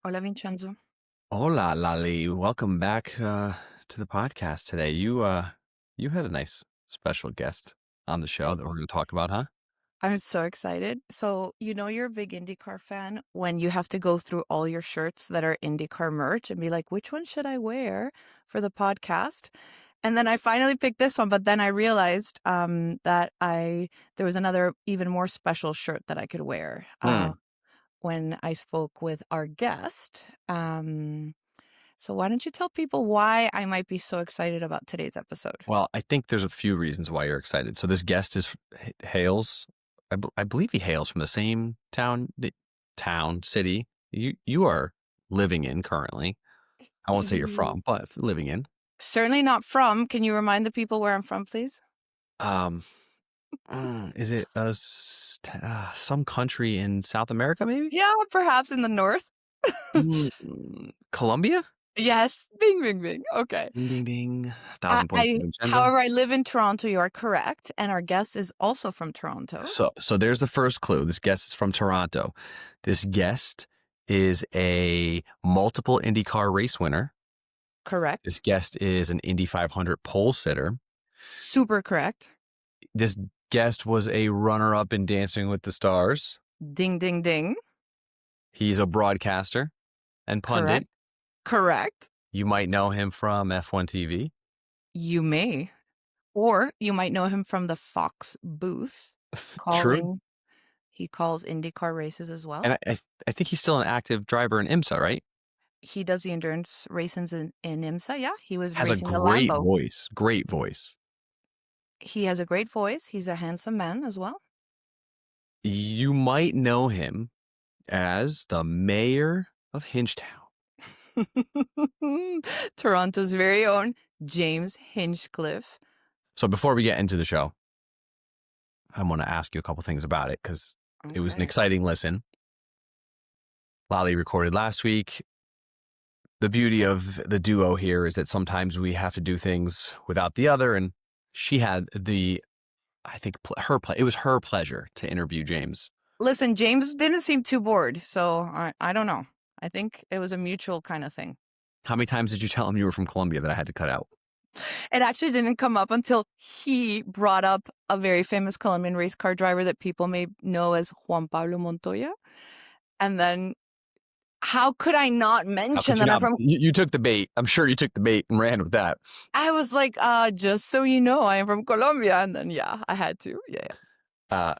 Hola, Vincenzo. Hola, Lali. Welcome back to the podcast today. You had a nice special guest on the show that we're going to talk about, huh? I'm so excited. So, you're a big IndyCar fan when you have to go through all your shirts that are IndyCar merch and be like, which one should I wear for the podcast? And then I finally picked this one, but then I realized that there was another even more special shirt that I could wear Hmm. when I spoke with our guest. So why don't you tell people why I might be so excited about today's episode? Well, I think there's a few reasons why you're excited. So this guest is hails, I believe he hails from the same city you are living in currently. I won't say you're from, but living in. Certainly not from. Can you remind the people where I'm from, please? Um, is it some country in South America, maybe? Yeah, perhaps in the north. Colombia? Yes. Bing, bing, bing. Okay. Ding, ding, ding. 1,000 points for Vincenzo. However, I live in Toronto. You are correct. And our guest is also from Toronto. So there's the first clue. This guest is from Toronto. This guest is a multiple IndyCar race winner. Correct. This guest is an Indy 500 pole sitter. Super correct. This guest was a runner-up in Dancing with the Stars. Ding, ding, ding. He's a broadcaster and Correct. pundit. Correct. You might know him from F1 TV. You may. Or you might know him from the Fox booth True. calling. He calls IndyCar races as well. And I think he's still an active driver in IMSA, right? He does the endurance races in IMSA. Yeah, he was Has a racing the great Lambo. voice. Great voice. He has a great voice. He's a handsome man as well. You might know him as the mayor of Hinchtown. Toronto's very own James Hinchcliffe. So before we get into the show, I want to ask you a couple things about it because it was an Okay. exciting listen. Lolly recorded last week. The beauty of the duo here is that sometimes we have to do things without the other, and she had it was her pleasure to interview James. Listen, James didn't seem too bored, so I don't know. I think it was a mutual kind of thing. How many times did you tell him you were from Colombia that I had to cut out? It actually didn't come up until he brought up a very famous Colombian race car driver that people may know as Juan Pablo Montoya. And then how could I not How mention could you that I'm not? from... You took the bait. I'm sure you took the bait and ran with that. I was like, just so you know, I am from Colombia. And then, yeah, I had to. Yeah.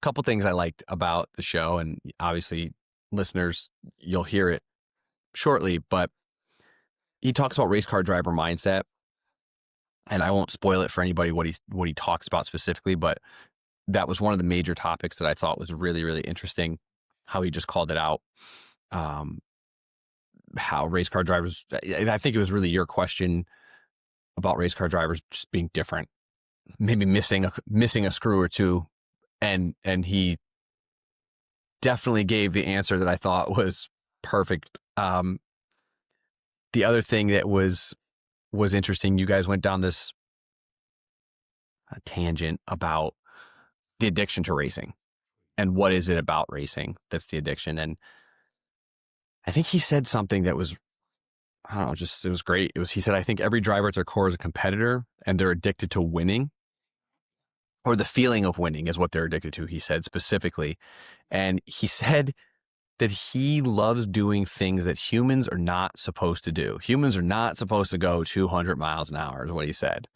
Couple things I liked about the show, and obviously listeners, you'll hear it shortly, but he talks about race car driver mindset, and I won't spoil it for anybody what he talks about specifically, but that was one of the major topics that I thought was really, really interesting, how he just called it out. How race car drivers, I think it was really your question about race car drivers just being different, maybe missing a screw or two, and he definitely gave the answer that I thought was perfect. The other thing that was interesting, you guys went down this tangent about the addiction to racing and what is it about racing that's the addiction. And I think he said something that was, I don't know, it was great. He said, I think every driver at their core is a competitor and they're addicted to winning, or the feeling of winning is what they're addicted to, he said specifically. And he said that he loves doing things that humans are not supposed to do. Humans are not supposed to go 200 miles an hour, is what he said.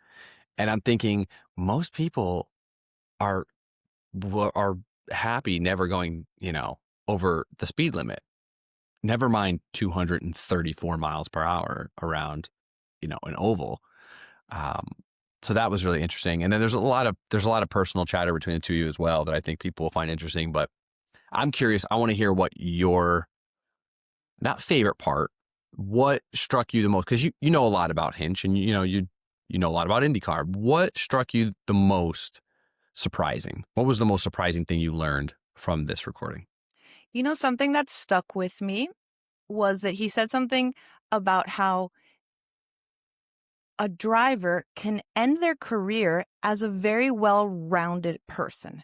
And I'm thinking most people are happy never going, over the speed limit. Never mind 234 miles per hour around, an oval. So that was really interesting. And then there's a lot of personal chatter between the two of you as well that I think people will find interesting. But I'm curious. I want to hear what your not favorite part. What struck you the most? Because you know a lot about Hinch, and you know a lot about IndyCar. What struck you the most surprising? What was the most surprising thing you learned from this recording? Something that stuck with me was that he said something about how a driver can end their career as a very well-rounded person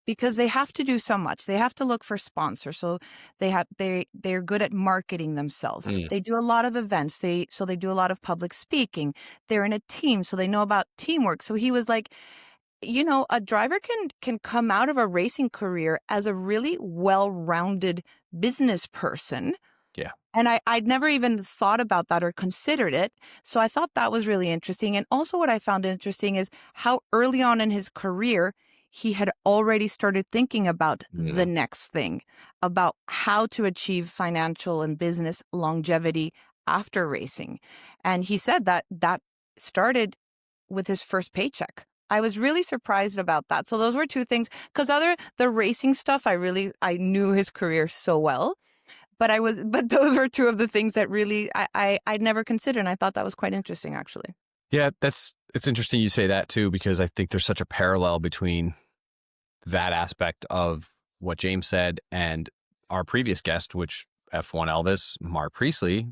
because they have to do so much. They have to look for sponsors. So they're good at marketing themselves. Mm. They do a lot of events. They do a lot of public speaking. They're in a team, so they know about teamwork. So he was like, a driver can come out of a racing career as a really well-rounded business person. Yeah. And I'd never even thought about that or considered it. So I thought that was really interesting. And also what I found interesting is how early on in his career, he had already started thinking about the Mm. next thing, about how to achieve financial and business longevity after racing. And he said that started with his first paycheck. I was really surprised about that. So those were two things, because the racing stuff, I knew his career so well. But those were two of the things that really I'd never considered, and I thought that was quite interesting, actually. Yeah, it's interesting you say that too, because I think there's such a parallel between that aspect of what James said and our previous guest, which F1 Elvis, Mark Priestley.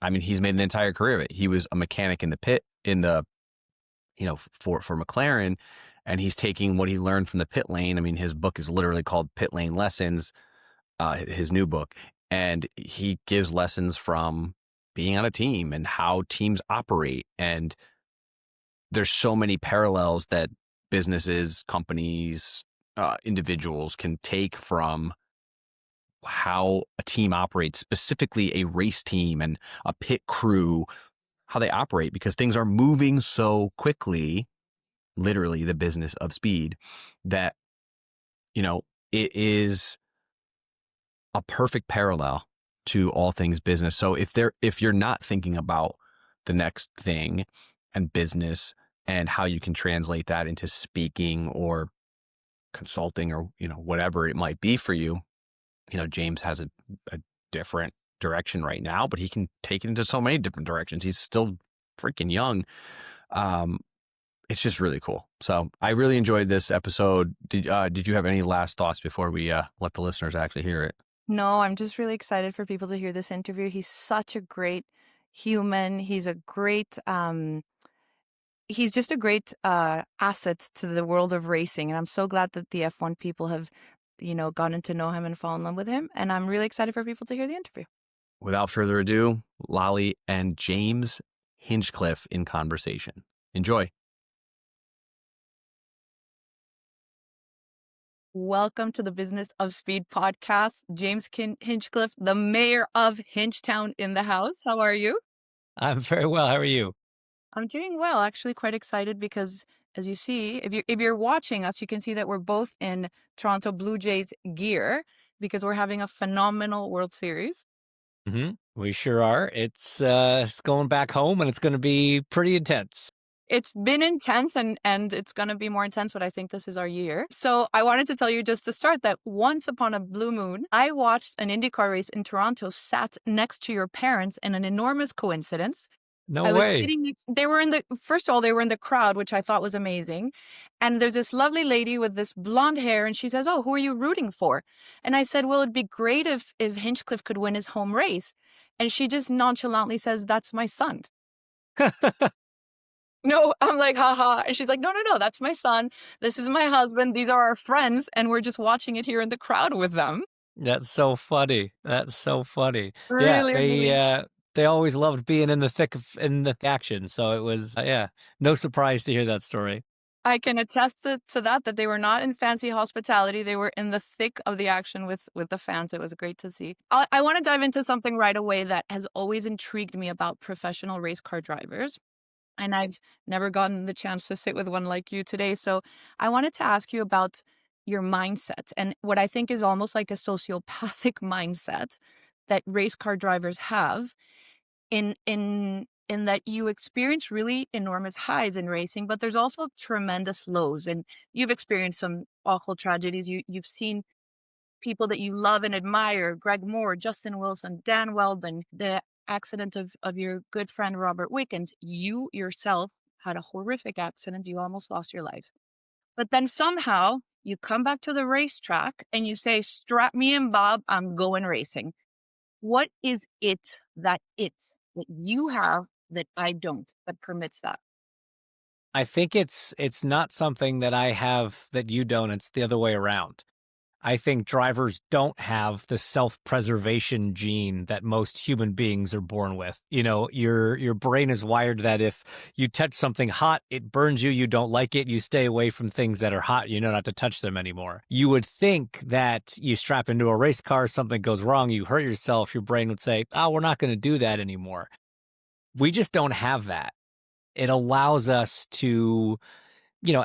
I mean, he's made an entire career of it. He was a mechanic in the pit for McLaren, and he's taking what he learned from the pit lane. I mean, his book is literally called Pit Lane Lessons, his new book, and he gives lessons from being on a team and how teams operate. And there's so many parallels that businesses, companies, individuals can take from how a team operates, specifically a race team and a pit crew, how they operate, because things are moving so quickly, literally the business of speed, that, it is a perfect parallel to all things business. So if you're not thinking about the next thing and business and how you can translate that into speaking or consulting or, whatever it might be for you, James has a different direction right now, but he can take it into so many different directions. He's still freaking young. Um, it's just really cool. So I really enjoyed this episode. Did you have any last thoughts before we let the listeners actually hear it? No, I'm just really excited for people to hear this interview. He's such a great human. He's just a great asset to the world of racing. And I'm so glad that the F1 people have, gotten to know him and fall in love with him. And I'm really excited for people to hear the interview. Without further ado, Lolly and James Hinchcliffe in conversation. Enjoy. Welcome to the Business of Speed podcast. Hinchcliffe, the mayor of Hinchtown, in the house. How are you? I'm very well. How are you? I'm doing well. Actually, quite excited because, as you see, if you're watching us, you can see that we're both in Toronto Blue Jays gear because we're having a phenomenal World Series. We sure are. It's going back home, and it's going to be pretty intense. It's been intense and it's going to be more intense, but I think this is our year. So I wanted to tell you just to start that once upon a blue moon, I watched an IndyCar race in Toronto, sat next to your parents in an enormous coincidence. No I was way. sitting next, first of all, they were in the crowd, which I thought was amazing. And there's this lovely lady with this blonde hair, and she says, "Oh, who are you rooting for?" And I said, "Well, it'd be great if Hinchcliffe could win his home race." And she just nonchalantly says, "That's my son." No, I'm like, haha. And she's like, no, that's my son. This is my husband. These are our friends. And we're just watching it here in the crowd with them. That's so funny. That's so funny. Yeah, Really, really. they always loved being in the action. So it was no surprise to hear that story. I can attest to that they were not in fancy hospitality. They were in the thick of the action with the fans. It was great to see. I want to dive into something right away that has always intrigued me about professional race car drivers. And I've never gotten the chance to sit with one like you today. So I wanted to ask you about your mindset and what I think is almost like a sociopathic mindset that race car drivers have in that you experience really enormous highs in racing, but there's also tremendous lows. And you've experienced some awful tragedies. You've seen people that you love and admire, Greg Moore, Justin Wilson, Dan Weldon, the accident of your good friend Robert Wickens. You yourself had a horrific accident. You almost lost your life. But then somehow you come back to the racetrack and you say, strap me in, Bob, I'm going racing. What is that you have that I don't, that permits that? I think it's not something that I have that you don't. It's the other way around. I think drivers don't have the self-preservation gene that most human beings are born with. You know, your brain is wired that if you touch something hot, it burns you, you don't like it, you stay away from things that are hot, you know not to touch them anymore. You would think that you strap into a race car, something goes wrong, you hurt yourself, your brain would say, "Oh, we're not going to do that anymore." We just don't have that. It allows us to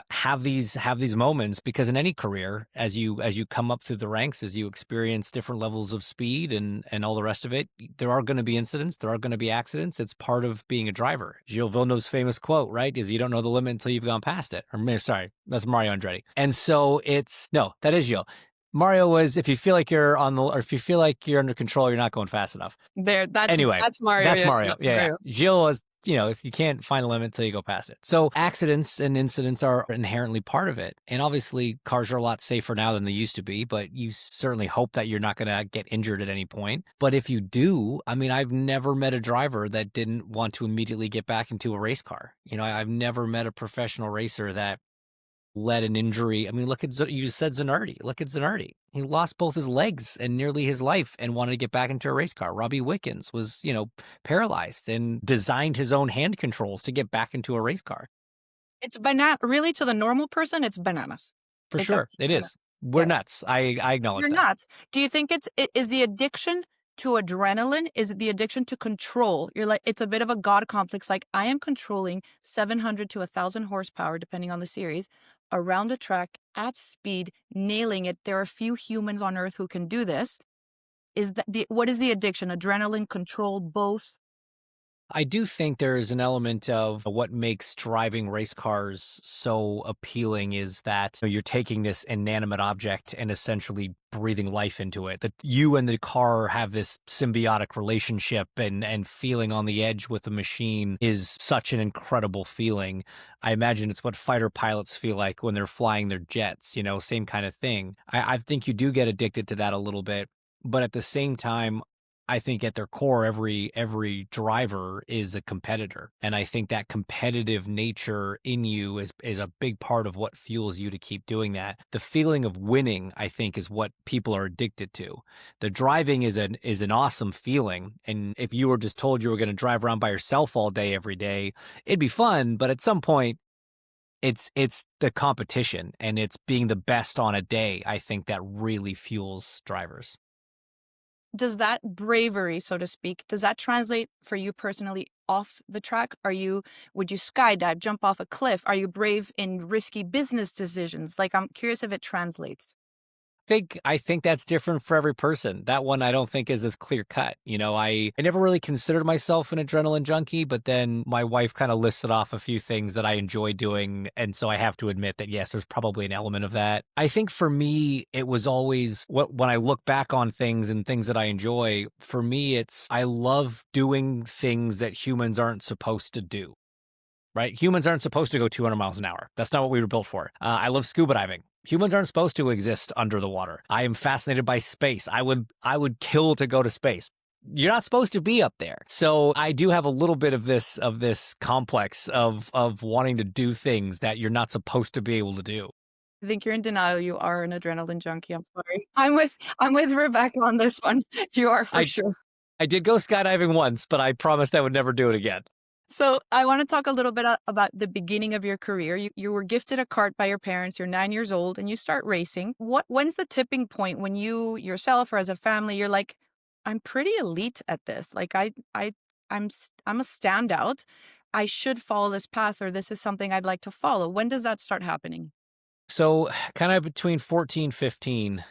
have these moments because in any career, as you come up through the ranks, as you experience different levels of speed and all the rest of it, there are going to be incidents, there are going to be accidents. It's part of being a driver. Gilles Villeneuve's famous quote, right, is you don't know the limit until you've gone past it. Or sorry, that's Mario Andretti. And so that is Gilles. Mario was, if you feel like you're or if you feel like you're under control, you're not going fast enough. Anyway, That's Mario. that's Yeah, Mario. that's Yeah, Mario. yeah. Gilles was, if you can't find a limit until you go past it. So accidents and incidents are inherently part of it. And obviously cars are a lot safer now than they used to be, but you certainly hope that you're not going to get injured at any point. But if you do, I mean, I've never met a driver that didn't want to immediately get back into a race car. I've never met a professional racer that let an injury. I mean, you said Zanardi. Look at Zanardi. He lost both his legs and nearly his life and wanted to get back into a race car. Robbie Wickens was, paralyzed and designed his own hand controls to get back into a race car. It's really, to the normal person, it's bananas. For It's sure. It is. We're Yeah. nuts. I acknowledge You're that. nuts. Do you think is the addiction to adrenaline? Is it the addiction to control? You're like, it's a bit of a God complex. Like, I am controlling 700 to 1,000 horsepower, depending on the series, around a track at speed, nailing it. There are few humans on Earth who can do this. What is the addiction? Adrenaline, control, both? I do think there is an element of what makes driving race cars so appealing is that you're taking this inanimate object and essentially breathing life into it. That you and the car have this symbiotic relationship and feeling on the edge with the machine is such an incredible feeling. I imagine it's what fighter pilots feel like when they're flying their jets, same kind of thing. I think you do get addicted to that a little bit, but at the same time, I think at their core, every driver is a competitor. And I think that competitive nature in you is a big part of what fuels you to keep doing that. The feeling of winning, I think, is what people are addicted to. The driving is an awesome feeling. And if you were just told you were going to drive around by yourself all day, every day, it'd be fun. But at some point, it's the competition and it's being the best on a day, I think, that really fuels drivers. Does that bravery, so to speak, does that translate for you personally off the track? Would you skydive, jump off a cliff? Are you brave in risky business decisions? Like, I'm curious if it translates. I think that's different for every person. That one I don't think is as clear cut. I never really considered myself an adrenaline junkie, but then my wife kind of listed off a few things that I enjoy doing. And so I have to admit that, yes, there's probably an element of that. I think for me, it was always when I look back on things and things that I enjoy, for me, I love doing things that humans aren't supposed to do. Right? Humans aren't supposed to go 200 miles an hour. That's not what we were built for. I love scuba diving. Humans aren't supposed to exist under the water. I am fascinated by space. I would kill to go to space. You're not supposed to be up there. So I do have a little bit of this complex of wanting to do things that you're not supposed to be able to do. I think you're in denial. You are an adrenaline junkie. I'm sorry. I'm with Rebecca on this one. You are for sure. I did go skydiving once, but I promised I would never do it again. So I want to talk a little bit about the beginning of your career. You were gifted a kart by your parents. You're 9 years old and you start racing. When's the tipping point when you yourself or as a family, you're like, I'm pretty elite at this. Like I'm a standout. I should follow this path, or this is something I'd like to follow. When does that start happening? So kind of between 14, 15.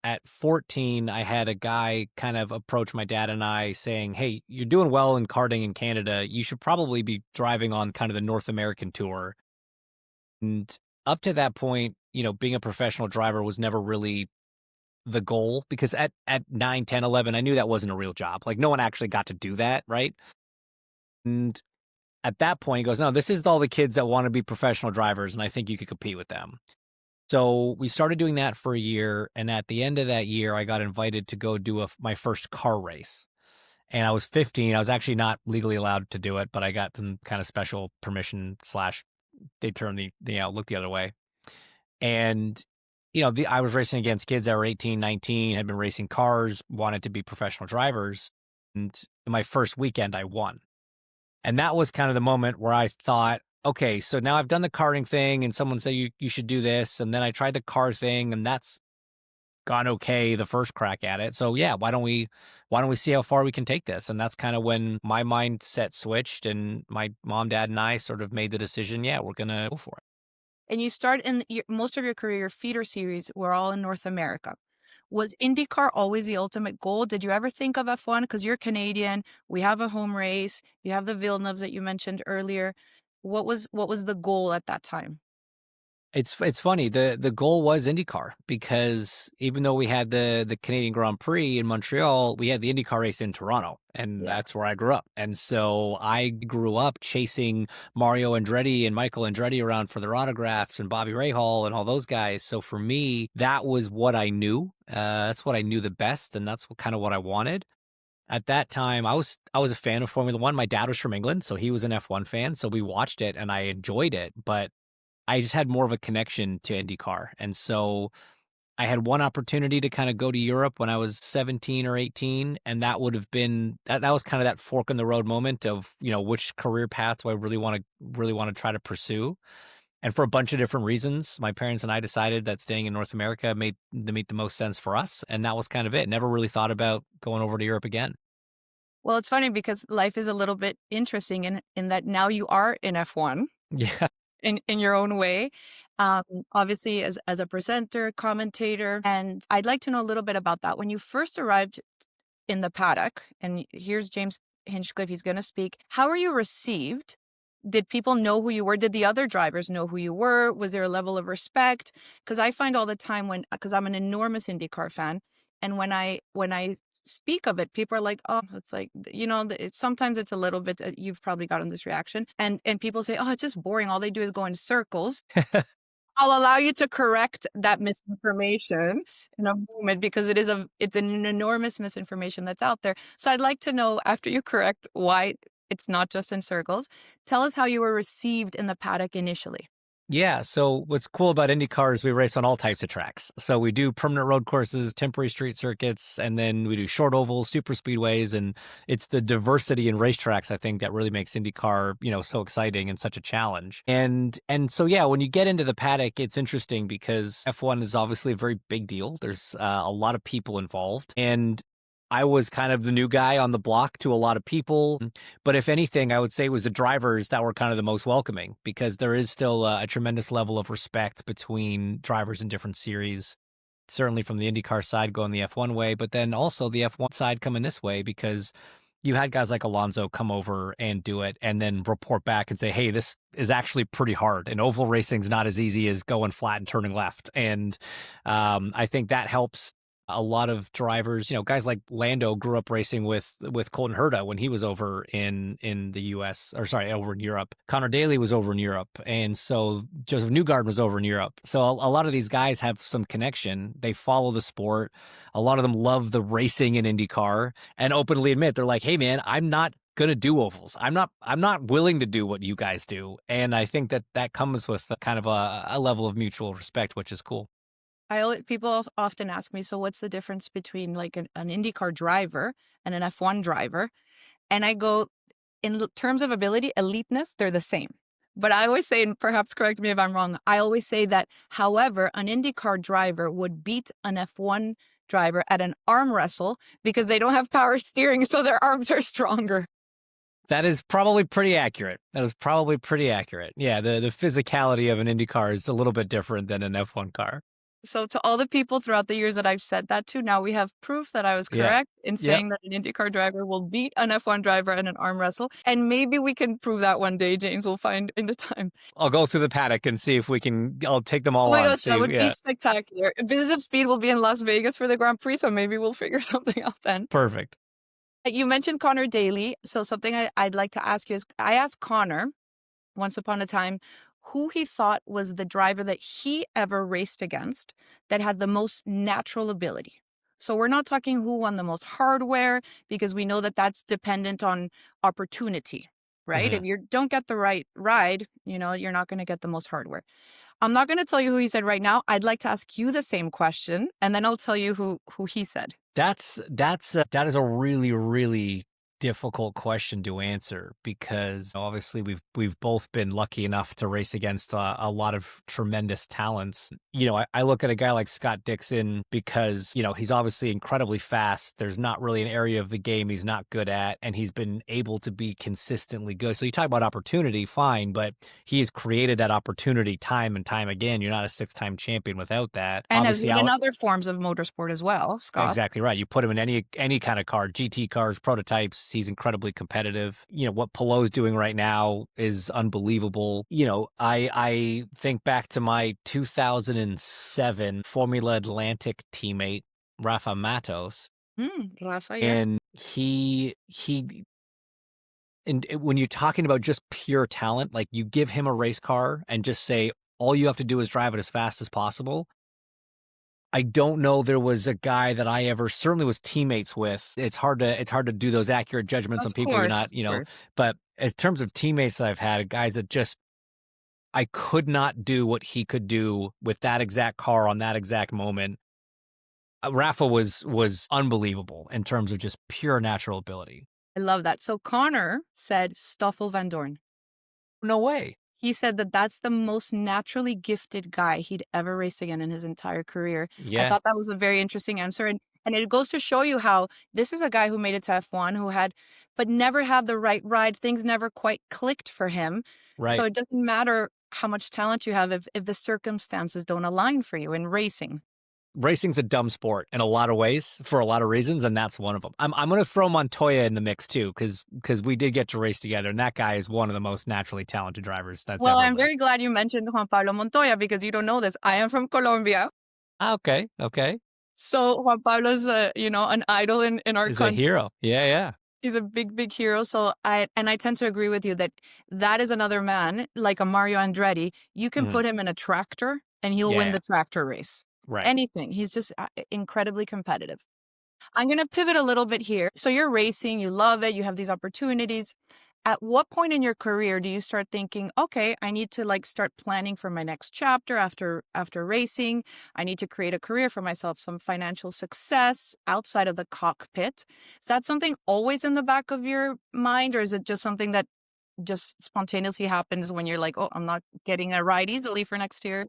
At 14, I had a guy kind of approach my dad and I saying, hey, you're doing well in karting in Canada. You should probably be driving on kind of the North American tour. And up to that point, being a professional driver was never really the goal because at 9, 10, 11, I knew that wasn't a real job. Like no one actually got to do that, right? And at that point, he goes, no, this is all the kids that want to be professional drivers, and I think you could compete with them. So we started doing that for a year, and at the end of that year, I got invited to go do my first car race. And I was 15. I was actually not legally allowed to do it, but I got some kind of special permission slash they turned the look the other way. And, I was racing against kids that were 18, 19, had been racing cars, wanted to be professional drivers. And in my first weekend, I won. And that was kind of the moment where I thought, okay, so now I've done the karting thing and someone said you should do this. And then I tried the car thing and that's gone okay the first crack at it. So yeah, why don't we see how far we can take this? And that's kind of when my mindset switched and my mom, dad, and I sort of made the decision, yeah, we're gonna go for it. And you start in most of your career, your feeder series were all in North America. Was IndyCar always the ultimate goal? Did you ever think of F1? Because you're Canadian, we have a home race, you have the Villeneuves that you mentioned earlier. What was the goal at that time? It's funny. The goal was IndyCar because even though we had the Canadian Grand Prix in Montreal, we had the IndyCar race in Toronto, and Yeah. that's where I grew up. And so I grew up chasing Mario Andretti and Michael Andretti around for their autographs and Bobby Rahal and all those guys. So for me, that was what I knew. That's what I knew the best, and that's kind of what I wanted. At that time, I was a fan of Formula One. My dad was from England, so he was an F1 fan. So we watched it and I enjoyed it, but I just had more of a connection to IndyCar. And so I had one opportunity to kind of go to Europe when I was 17 or 18. And that would have been that was kind of that fork in the road moment of, which career path do I really want to try to pursue. And for a bunch of different reasons, my parents and I decided that staying in North America made the most sense for us. And that was kind of it. Never really thought about going over to Europe again. Well, it's funny because life is a little bit interesting in that now you are in F1 Yeah. in your own way. Obviously as a presenter, commentator, and I'd like to know a little bit about that. When you first arrived in the paddock, and here's James Hinchcliffe, he's going to speak. How were you received? Did people know who you were? Did the other drivers know who you were? Was there a level of respect? Because I find all the time because I'm an enormous IndyCar fan, and when I speak of it, people are like, "Oh, it's like sometimes it's a little bit." You've probably gotten this reaction, and people say, "Oh, it's just boring. All they do is go in circles." I'll allow you to correct that misinformation in a moment because it's an enormous misinformation that's out there. So I'd like to know, after you correct why it's not just in circles, tell us how you were received in the paddock initially. Yeah. So what's cool about IndyCar is we race on all types of tracks. So we do permanent road courses, temporary street circuits, and then we do short ovals, super speedways, and it's the diversity in racetracks I think that really makes IndyCar, so exciting and such a challenge. And so yeah, when you get into the paddock, it's interesting because F1 is obviously a very big deal. There's a lot of people involved, and I was kind of the new guy on the block to a lot of people. But if anything, I would say it was the drivers that were kind of the most welcoming because there is still a tremendous level of respect between drivers in different series. Certainly from the IndyCar side going the F1 way, but then also the F1 side coming this way because you had guys like Alonso come over and do it and then report back and say, hey, this is actually pretty hard. And oval racing's not as easy as going flat and turning left. And I think that helps a lot of drivers, guys like Lando grew up racing with Colton Herta when he was over in the US, or sorry, over in Europe. Connor Daly was over in Europe. And so Joseph Newgarden was over in Europe. So a lot of these guys have some connection. They follow the sport. A lot of them love the racing in IndyCar and openly admit they're like, hey man, I'm not gonna do ovals. I'm not willing to do what you guys do. And I think that comes with kind of a level of mutual respect, which is cool. People often ask me, so what's the difference between like an IndyCar driver and an F1 driver? And I go, in terms of ability, eliteness, they're the same. But I always say, and perhaps correct me if I'm wrong, I always say that, however, an IndyCar driver would beat an F1 driver at an arm wrestle because they don't have power steering, so their arms are stronger. That is probably pretty accurate. Yeah, the physicality of an IndyCar is a little bit different than an F1 car. So to all the people throughout the years that I've said that to, now we have proof that I was Yeah. correct in Yep. saying that an IndyCar driver will beat an F1 driver in an arm wrestle. And maybe we can prove that one day, James. We'll find in the time. I'll go through the paddock and see if we can. I'll take them Oh all my on. gosh, See, that would be yeah, spectacular. Business of Speed will be in Las Vegas for the Grand Prix, so maybe we'll figure something out then. perfect. You mentioned Connor Daly. So something I'd like to ask you is, I asked Connor once upon a time who he thought was the driver that he ever raced against that had the most natural ability. So we're not talking who won the most hardware, because we know that that's dependent on opportunity, right? Mhm. If you don't get the right ride, you're not going to get the most hardware. I'm not going to tell you who he said right now. I'd like to ask you the same question, and then I'll tell you who he said. That is a really, really difficult question to answer because obviously we've both been lucky enough to race against a lot of tremendous talents. I look at a guy like Scott Dixon because he's obviously incredibly fast. There's not really an area of the game he's not good at, and he's been able to be consistently good. So you talk about opportunity, fine, but he has created that opportunity time and time again. You're not a 6-time champion without that. And has Obviously, been in other forms of motorsport as well, Scott. exactly right. You put him in any kind of car, GT cars, prototypes. He's incredibly competitive. What Pelot's doing right now is unbelievable. I think back to my 2007 Formula Atlantic teammate Rafa Matos, Rafa, yeah. and when you're talking about just pure talent, like you give him a race car and just say all you have to do is drive it as fast as possible. I don't know there was a guy that I ever certainly was teammates with. It's hard to do those accurate judgments on Of people you're course, not, of course. but in terms of teammates that I've had, guys that just I could not do what he could do with that exact car on that exact moment. Rafa was unbelievable in terms of just pure natural ability. I love that. So Connor said Stoffel Van Dorn. No way. He said that that's the most naturally gifted guy he'd ever race again in his entire career. I Yeah, thought that was a very interesting answer. And it goes to show you how this is a guy who made it to F1, but never had the right ride. Things never quite clicked for him. So right. it doesn't matter how much talent you have if the circumstances don't align for you in racing. Racing's a dumb sport in a lot of ways for a lot of reasons, and that's one of them. I'm going to throw Montoya in the mix too, because we did get to race together, and that guy is one of the most naturally talented drivers that's Well, ever I'm lived. very glad you mentioned Juan Pablo Montoya, because you don't know this. I am from Colombia. Okay, okay, So Juan Pablo's an idol in our is a country. hero. Yeah, yeah. He's a big, big hero. So I tend to agree with you that is another man like a Mario Andretti. You can Mhm. put him in a tractor and he'll Yeah, win yeah, the tractor race. right. Anything. He's just incredibly competitive. I'm going to pivot a little bit here. So you're racing, you love it, you have these opportunities. At what point in your career do you start thinking, okay, I need to start planning for my next chapter after racing. I need to create a career for myself, some financial success outside of the cockpit. Is that something always in the back of your mind, or is it just something that just spontaneously happens when you're like, oh, I'm not getting a ride easily for next year?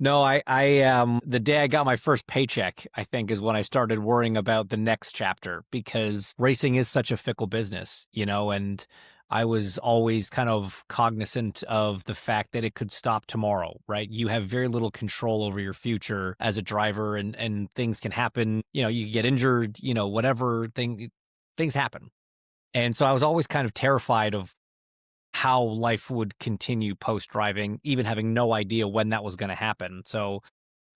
No, the day I got my first paycheck, I think is when I started worrying about the next chapter because racing is such a fickle business, and I was always kind of cognizant of the fact that it could stop tomorrow, right? You have very little control over your future as a driver and things can happen, you can get injured, whatever things happen. And so I was always kind of terrified of how life would continue post driving, even having no idea when that was going to happen. So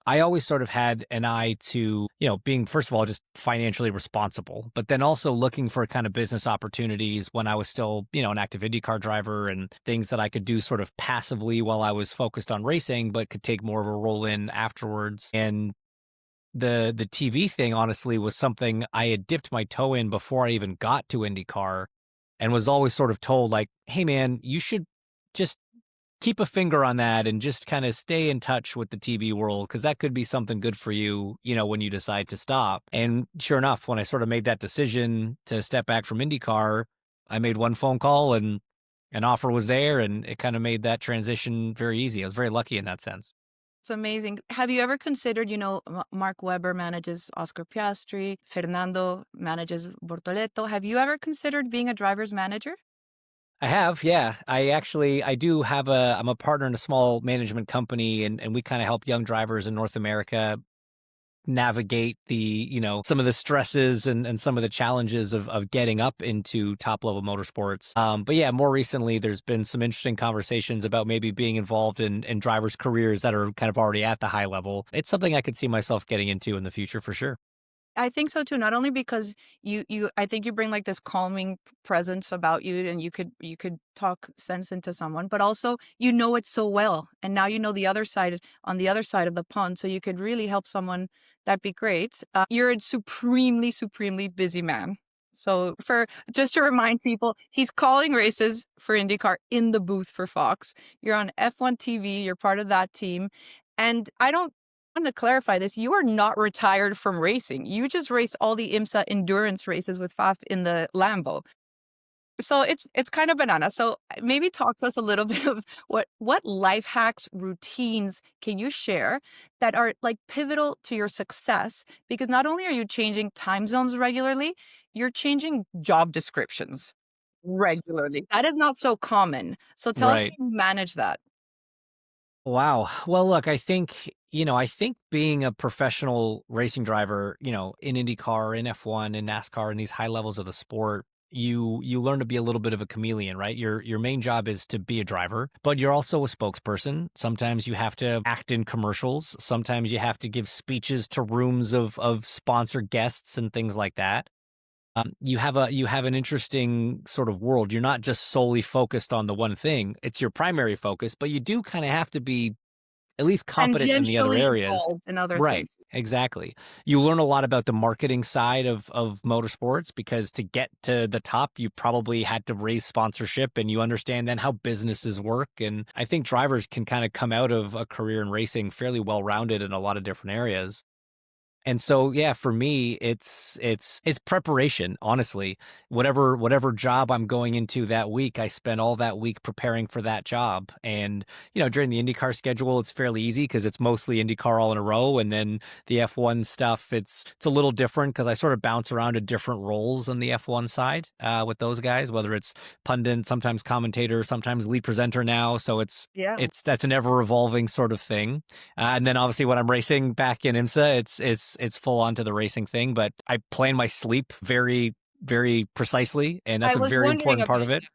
I always sort of had an eye to, being, first of all, just financially responsible, but then also looking for kind of business opportunities when I was still, an active IndyCar driver and things that I could do sort of passively while I was focused on racing, but could take more of a role in afterwards. And the TV thing, honestly, was something I had dipped my toe in before I even got to IndyCar and was always sort of told like, hey man, you should just keep a finger on that and just kind of stay in touch with the TV world because that could be something good for you, when you decide to stop. And sure enough, when I sort of made that decision to step back from IndyCar, I made one phone call and an offer was there and it kind of made that transition very easy. I was very lucky in that sense. It's amazing. Have you ever considered, Mark Webber manages Oscar Piastri, Fernando manages Bortoleto. Have you ever considered being a driver's manager? I have, yeah. I do have I'm a partner in a small management company and we kind of help young drivers in North America navigate the, some of the stresses and some of the challenges of getting up into top level motorsports. But yeah, more recently, there's been some interesting conversations about maybe being involved in drivers' careers that are kind of already at the high level. It's something I could see myself getting into in the future for sure. I think so too. Not only because I think you bring this calming presence about you, and you could talk sense into someone, but also you know it so well, and now you know the other side on the other side of the pond, so you could really help someone That'd be great. You're a supremely, supremely busy man. So for just to remind people, he's calling races for IndyCar in the booth for Fox. You're on F1 TV. You're part of that team. And I don't want to clarify this. You are not retired from racing. You just raced all the IMSA endurance races with Faf in the Lambo. So it's kind of banana. So maybe talk to us a little bit of what life hacks, routines can you share that are like pivotal to your success? Because not only are you changing time zones regularly, you're changing job descriptions regularly. That is not so common. So tell us how Right. you manage that. Wow. Well, look, I think being a professional racing driver, in IndyCar, in F1, in NASCAR, in these high levels of the sport, you learn to be a little bit of a chameleon, right? Your main job is to be a driver, but you're also a spokesperson. Sometimes you have to act in commercials. Sometimes you have to give speeches to rooms of sponsored guests and things like that. You have an interesting sort of world. You're not just solely focused on the one thing. It's your primary focus, but you do kind of have to be at least competent in the other Tangentially areas. involved in other Right. things. Exactly. You learn a lot about the marketing side of motorsports because to get to the top, you probably had to raise sponsorship and you understand then how businesses work. And I think drivers can kind of come out of a career in racing fairly well rounded in a lot of different areas. And so, yeah, for me, it's preparation, honestly. Whatever job I'm going into that week, I spend all that week preparing for that job. And, during the IndyCar schedule, it's fairly easy because it's mostly IndyCar all in a row. And then the F1 stuff, it's a little different because I sort of bounce around to different roles on the F1 side with those guys, whether it's pundit, sometimes commentator, sometimes lead presenter now. So Yeah. that's an ever evolving sort of thing. And then obviously when I'm racing back in IMSA, it's full on to the racing thing, but I plan my sleep very, very precisely, and that's I a was very wondering important part about of it. that.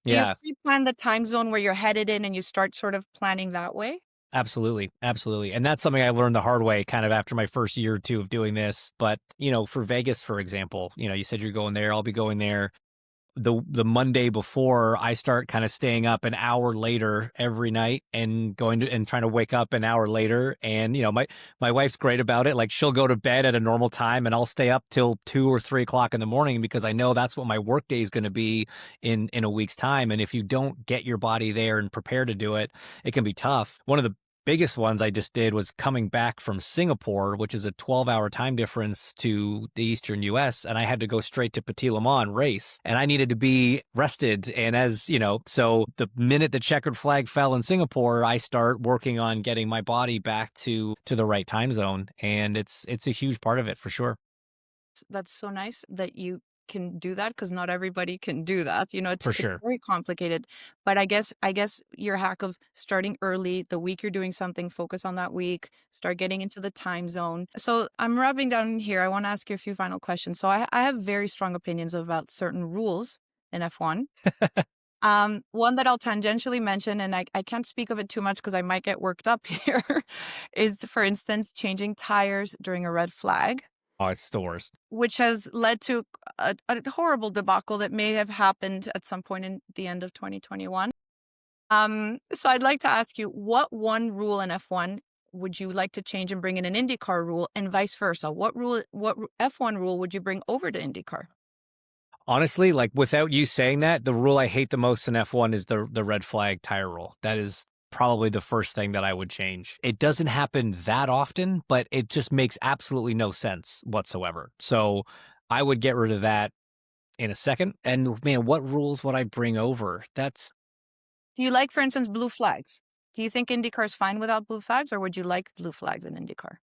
Do you Yeah, pre-plan the time zone where you're headed in and you start sort of planning that way? absolutely, absolutely. And that's something I learned the hard way kind of after my first year or two of doing this. But, for Vegas, for example, you said you're going there, I'll be going there. The Monday before, I start kind of staying up an hour later every night and going to and trying to wake up an hour later. And my wife's great about it. Like she'll go to bed at a normal time, and I'll stay up till 2 or 3 o'clock in the morning because I know that's what my work day is going to be in a week's time. And if you don't get your body there and prepare to do it, it can be tough. One of the biggest ones I just did was coming back from Singapore, which is a 12-hour time difference to the Eastern US. And I had to go straight to Petit Le Mans race. And I needed to be rested. And so the minute the checkered flag fell in Singapore, I start working on getting my body back to the right time zone. And it's a huge part of it for sure. That's so nice that you can do that because not everybody can do that. For It's sure. very complicated. But I guess your hack of starting early, the week you're doing something, focus on that week, start getting into the time zone. So I'm rubbing down here. I want to ask you a few final questions. So I have very strong opinions about certain rules in F1. One that I'll tangentially mention, and I can't speak of it too much because I might get worked up here, is, for instance, changing tires during a red flag, Oh, it's the worst. which has led to a horrible debacle that may have happened at some point in the end of 2021. So I'd like to ask you, what one rule in F1 would you like to change and bring in an IndyCar rule, and vice versa? What F1 rule would you bring over to IndyCar? Honestly, like without you saying that, the rule I hate the most in F1 is the red flag tire rule. That is probably the first thing that I would change. It doesn't happen that often, but it just makes absolutely no sense whatsoever. So I would get rid of that in a second. And man, what rules would I bring over? Do you like, for instance, blue flags? Do you think IndyCar is fine without blue flags, or would you like blue flags in IndyCar?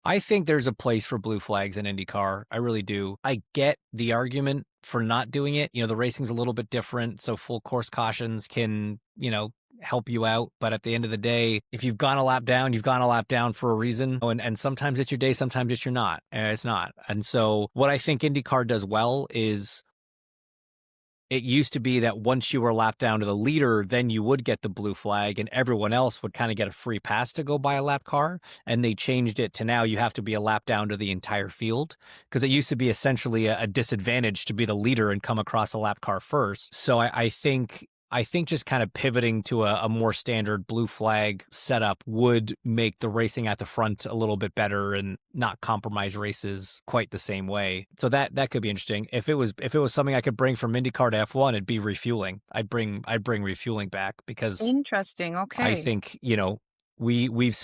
I think there's a place for blue flags in IndyCar. I really do. I get the argument for not doing it. The racing's a little bit different, so full course cautions can, help you out. But at the end of the day, if you've gone a lap down, you've gone a lap down for a reason. And sometimes it's your day, sometimes it's your not. It's not. And so what I think IndyCar does well is it used to be that once you were lapped down to the leader, then you would get the blue flag and everyone else would kind of get a free pass to go buy a lap car. And they changed it to now you have to be a lap down to the entire field because it used to be essentially a disadvantage to be the leader and come across a lap car first. So I think I think just kind of pivoting to a more standard blue flag setup would make the racing at the front a little bit better and not compromise races quite the same way. So that could be interesting. If it was something I could bring from IndyCar to F1, it'd be refueling. I'd bring refueling back because Interesting. I Okay. think, we've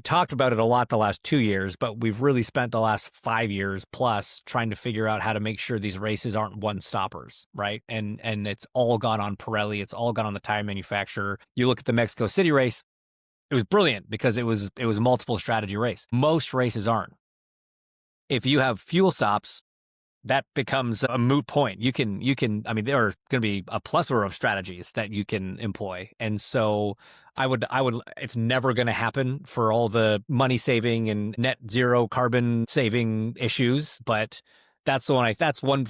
talked about it a lot the last 2 years, but we've really spent the last 5 years plus trying to figure out how to make sure these races aren't one stoppers, right? And it's all gone on Pirelli, it's all gone on the tire manufacturer. You look at the Mexico City race, it was brilliant because it was a multiple strategy race. Most races aren't. If you have fuel stops, that becomes a moot point. You can, I mean, there are going to be a plethora of strategies that you can employ. And so I would, it's never going to happen for all the money saving and net zero carbon saving issues. But that's one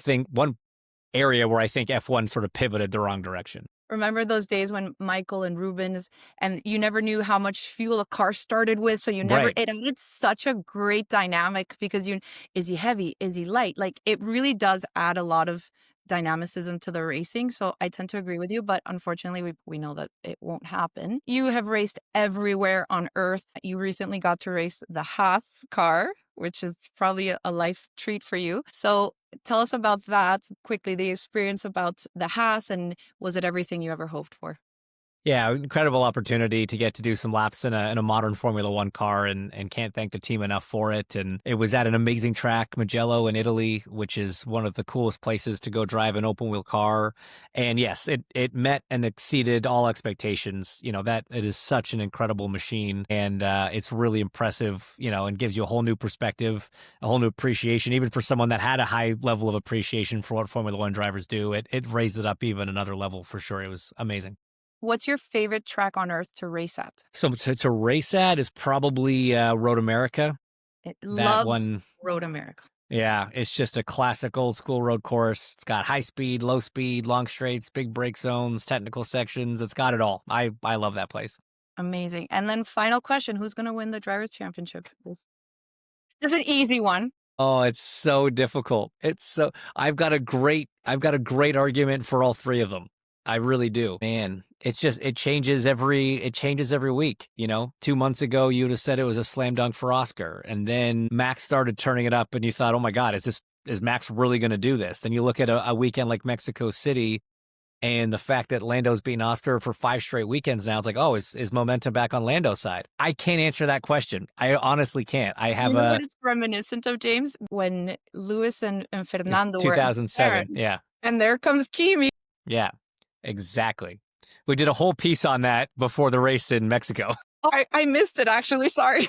area where I think F1 sort of pivoted the wrong direction. Remember those days when Michael and Rubens, and you never knew how much fuel a car started with, so Right. it's such a great dynamic because is he heavy? Is he light? Like, it really does add a lot of dynamicism to the racing. So I tend to agree with you, but unfortunately we know that it won't happen. You have raced everywhere on Earth. You recently got to race the Haas car, which is probably a life treat for you. So tell us about that quickly, the experience about the Haas, and was it everything you ever hoped for? Yeah, incredible opportunity to get to do some laps in a modern Formula One car, and can't thank the team enough for it. And it was at an amazing track, Mugello in Italy, which is one of the coolest places to go drive an open wheel car. And yes, it met and exceeded all expectations. That it is such an incredible machine, and it's really impressive. And gives you a whole new perspective, a whole new appreciation, even for someone that had a high level of appreciation for what Formula One drivers do. It raised it up even another level for sure. It was amazing. What's your favorite track on Earth to race at? So to race at is probably Road America. It That loves one, Road America. yeah, it's just a classic old school road course. It's got high speed, low speed, long straights, big brake zones, technical sections. It's got it all. I love that place. Amazing. And then final question, who's going to win the Drivers' Championship? This is an easy one. Oh, it's so difficult. I've got a great argument for all three of them. I really do. Man, it changes every week, 2 months ago you would have said it was a slam dunk for Oscar, and then Max started turning it up and you thought, "Oh my God, is Max really going to do this?" Then you look at a weekend like Mexico City and the fact that Lando's beaten Oscar for 5 straight weekends now, it's like, "Oh, is momentum back on Lando's side?" I can't answer that question. I honestly can't. I have You know what it's reminiscent of, James? When Lewis and Fernando were at 2007. McLaren, Yeah. and there comes Kimi. Yeah. Exactly. We did a whole piece on that before the race in Mexico. Oh, I missed it, actually. Sorry.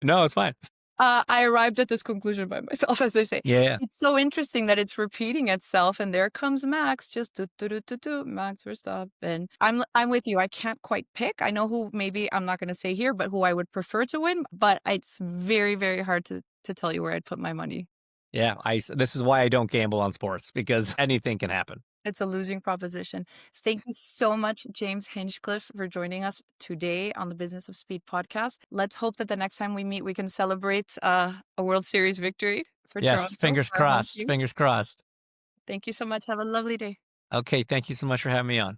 No, it's fine. I arrived at this conclusion by myself, as they say. Yeah. It's so interesting that it's repeating itself, and there comes Max, just do, Max Verstappen. I'm with you. I can't quite pick. I know who, maybe I'm not going to say here, but who I would prefer to win. But it's very, very hard to tell you where I'd put my money. Yeah. This is why I don't gamble on sports, because anything can happen. It's a losing proposition. Thank you so much, James Hinchcliffe, for joining us today on the Business of Speed podcast. Let's hope that the next time we meet, we can celebrate a World Series victory for Yes. Toronto. Fingers crossed. Fingers crossed. Thank you so much. Have a lovely day. Okay. Thank you so much for having me on.